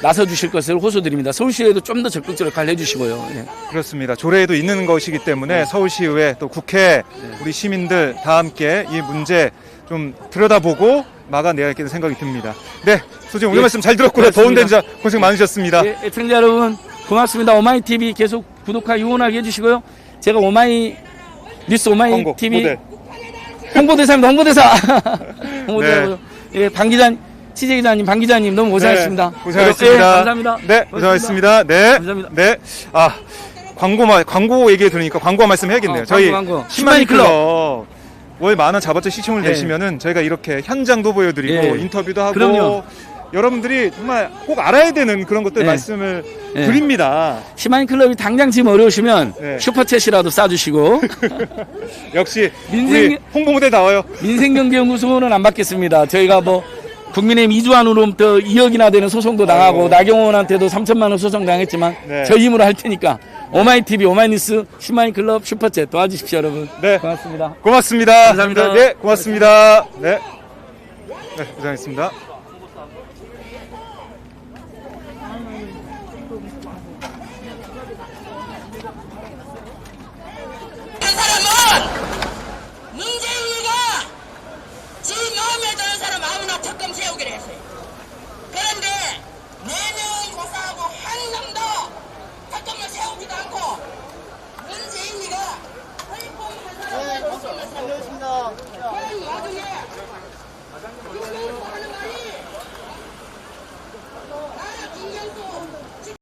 나서 주실 것을 호소드립니다. 서울시에도 좀 더 적극적으로 역할을 해주시고요. 예. 그렇습니다. 조례에도 있는 것이기 때문에 서울시의회 또 국회 우리 시민들 다 함께 이 문제 좀 들여다보고 막아내야겠다는 생각이 듭니다. 네, 소장님 오늘 예, 말씀 잘 들었고요. 더운데 진짜 고생 많으셨습니다. 예, 애청자 여러분 고맙습니다. 오마이TV 계속 구독하고 응원하게 해주시고요. 제가 뉴스 오마이TV 모델. 홍보대사입니다. 홍보대사. 네. 예, 방 기자, 취재기자님, 방 기자님 너무 고생하셨습니다. 네, 고생하셨습니다. 예, 감사합니다. 네, 고생하셨습니다. 네, 감사합니다. 네. 아, 광고 얘기 들으니까 광고 한 말씀 해야겠네요. 저희 광고. 신만이 클럽 월 만원 자바처 시청을 내시면은 저희가 이렇게 현장도 보여드리고 예. 인터뷰도 하고 그럼요. 여러분들이 정말 꼭 알아야 되는 그런 것들 예. 말씀을 예. 드립니다. 시마인클럽이 당장 지금 어려우시면 네. 슈퍼챗이라도 싸주시고 역시 민생- 우리 홍보 무대 나와요. 민생경제연구소는 안 받겠습니다. 저희가 뭐 국민의힘 이주환으로부터 2억이나 되는 소송도 당하고 나경원한테도 3천만 원 소송 당했지만 네. 저희 힘으로 할 테니까 오마이TV, 오마이뉴스, 시마인클럽, 슈퍼챗 도와주십시오, 여러분. 네. 고맙습니다. 고맙습니다. 감사합니다. 네, 고맙습니다. 네. 네, 고생하셨습니다. 한 사람은 문재인이가 지 마음에 드는 사람 아무나 특검 세우기로 했어요. 그런데 4명은 고사하고 한 놈도 특검을 세우지도 않고 문재인이가 허위범 한 사람을 특검을 세우고